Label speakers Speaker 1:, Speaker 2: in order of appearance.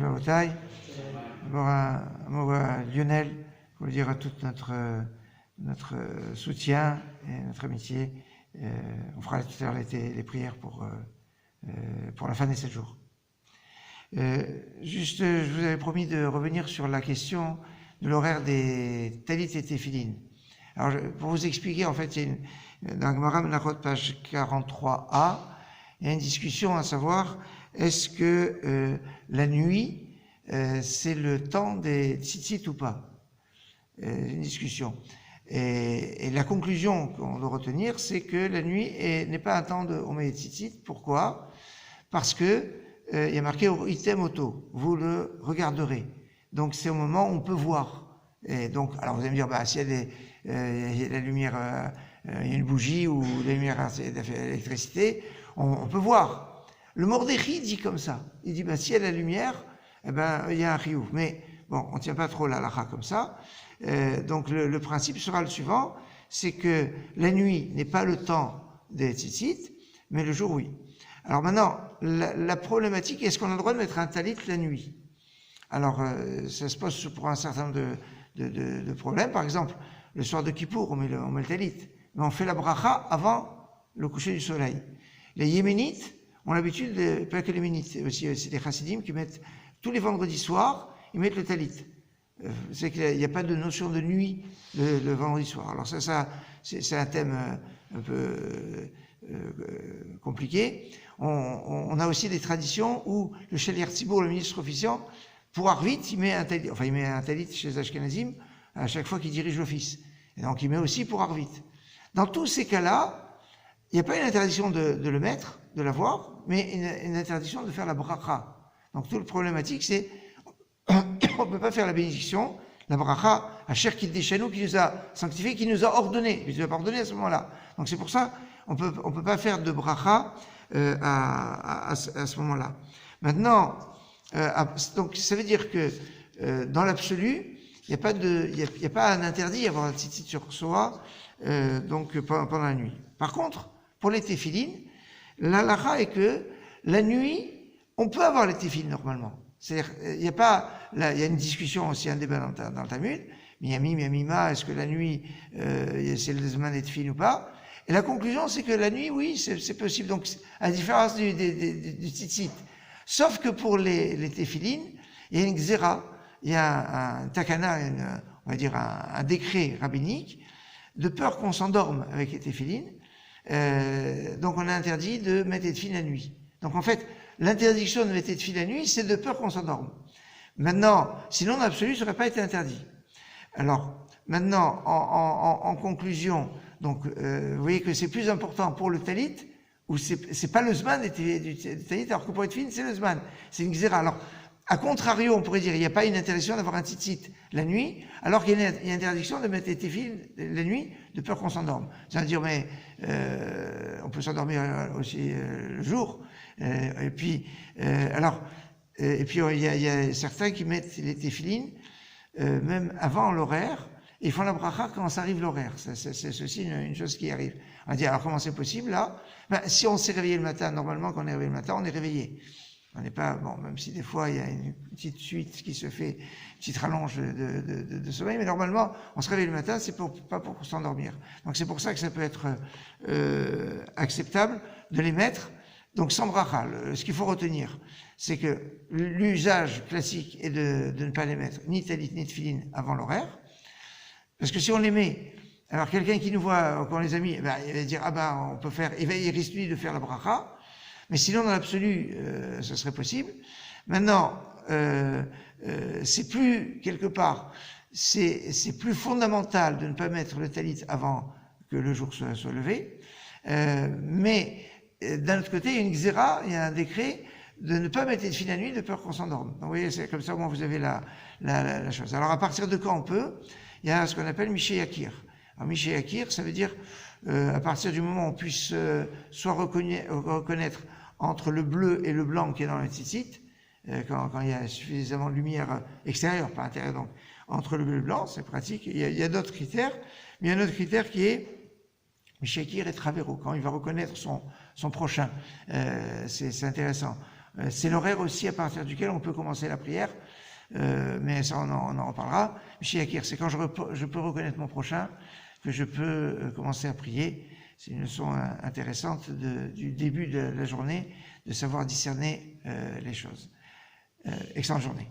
Speaker 1: Rabotai. D'abord un mot à Lionel pour lui dire à tout notre soutien et notre amitié. On fera tout à l'heure les prières pour la fin des 7 jours. Juste, je vous avais promis de revenir sur la question de l'horaire des talit et téphilines. Alors, pour vous expliquer, en fait, dans Gemara Menachot, page 43a, il y a une discussion à savoir, est-ce que la nuit, c'est le temps des tzitzit ou pas? Une discussion. Et la conclusion qu'on doit retenir, c'est que la nuit n'est pas un temps de Omei tzitzit. Pourquoi? Parce que il y a marqué item auto, vous le regarderez. Donc c'est au moment où on peut voir. Et donc, alors vous allez me dire, s'il y a la lumière, il y a une bougie ou la lumière d'électricité, on peut voir. Le Mordechai dit comme ça. Il dit, s'il y a la lumière, il y a un chiyuv. Mais bon, on ne tient pas trop la halakha comme ça. Donc le principe sera le suivant, c'est que la nuit n'est pas le temps des tzitzit, mais le jour oui. Alors maintenant, la problématique, est-ce qu'on a le droit de mettre un talit la nuit? Alors ça se pose pour un certain nombre de problèmes. Par exemple, le soir de Kippour, on met le talit, mais on fait la bracha avant le coucher du soleil. Les Yéménites ont l'habitude, pas que les Yéménites, aussi c'est les Chassidim qui mettent tous les vendredis soirs, ils mettent le talit. C'est qu'il n'y a pas de notion de nuit le vendredi soir. Alors ça c'est un thème un peu compliqué. On a aussi des traditions où le Shaliach Tzibour, le ministre officiant, pour Arvit, il met un talit chez les Ashkenazim à chaque fois qu'il dirige l'office. Et donc il met aussi pour Arvit. Dans tous ces cas-là, il n'y a pas une interdiction de le mettre, de l'avoir, mais une interdiction de faire la bracha. Donc toute la problématique, c'est on ne peut pas faire la bénédiction, la bracha, à Cher Kiddushanu qui nous a sanctifié, qui nous a ordonné. Il nous a pardonné à ce moment-là. Donc c'est pour ça, on peut pas faire de bracha à ce moment-là. Maintenant, donc ça veut dire que dans l'absolu, il n'y a pas un interdit d'avoir un tzitzit sur soi donc pendant la nuit. Par contre, pour les téphilines, l'halakha est que la nuit, on peut avoir les téphilines normalement. C'est-à-dire, il y a une discussion aussi, un débat dans le Talmud, Miyamima, est-ce que la nuit, c'est le zman des téphilines ou pas? Et la conclusion, c'est que la nuit, oui, c'est possible. Donc, à la différence du tzitzit. Sauf que pour les téphilines, il y a une xéra, il y a un takana, on va dire un décret rabbinique, de peur qu'on s'endorme avec les téphilines. Donc, on a interdit de mettre les téphilines la nuit. Donc, en fait, l'interdiction de mettre les téphilines la nuit, c'est de peur qu'on s'endorme. Maintenant, sinon, en absolu, ça n'aurait pas été interdit. Alors, maintenant, en conclusion, donc, vous voyez que c'est plus important pour le talit, où c'est pas le zman du talit, alors que pour les téphilines, c'est le zman. C'est une xéra. Alors, à contrario, on pourrait dire, il n'y a pas une interdiction d'avoir un tzitzit la nuit, alors qu'il y a une interdiction de mettre les téphilines la nuit, de peur qu'on s'endorme. Ça veut dire, mais on peut s'endormir aussi le jour. Et puis il y a certains qui mettent les téphilines même avant l'horaire, et ils font la bracha quand ça arrive l'horaire. C'est aussi une chose qui arrive. On va dire, alors comment c'est possible là? Si on s'est réveillé le matin, normalement quand on est réveillé le matin, on est réveillé. On n'est pas, même si des fois il y a une petite suite qui se fait, une petite rallonge de sommeil, mais normalement, on se réveille le matin, c'est pas pour s'endormir. Donc c'est pour ça que ça peut être acceptable de les mettre, donc sans bracha. Ce qu'il faut retenir, c'est que l'usage classique est de ne pas les mettre ni talit ni tefilin avant l'horaire, parce que si on les met, alors quelqu'un qui nous voit, quand on les a mis, il va dire, on peut faire, il risque lui de faire la bracha, mais sinon, dans l'absolu, ce serait possible. Maintenant, c'est plus, quelque part, c'est plus fondamental de ne pas mettre le talit avant que le jour soit levé. Mais, d'un autre côté, il y a une xéra, il y a un décret de ne pas mettre les téphilines la nuit de peur qu'on s'endorme. Donc, vous voyez, c'est comme ça, au moins, vous avez la chose. Alors, à partir de quand on peut? Il y a ce qu'on appelle Miché Yakir. Alors, Miché Yakir, ça veut dire, à partir du moment où on puisse soit reconnaître entre le bleu et le blanc qui est dans le tzitzit, quand il y a suffisamment de lumière extérieure, pas intérieure, donc entre le bleu et le blanc, c'est pratique. Il y a d'autres critères, mais il y a un autre critère qui est Mishakir et Travero, quand il va reconnaître son prochain. C'est intéressant. C'est l'horaire aussi à partir duquel on peut commencer la prière, mais ça on en reparlera. Chez Yakir, c'est quand je peux reconnaître mon prochain que je peux commencer à prier. C'est une leçon intéressante du début de la journée, de savoir discerner les choses. Excellente journée.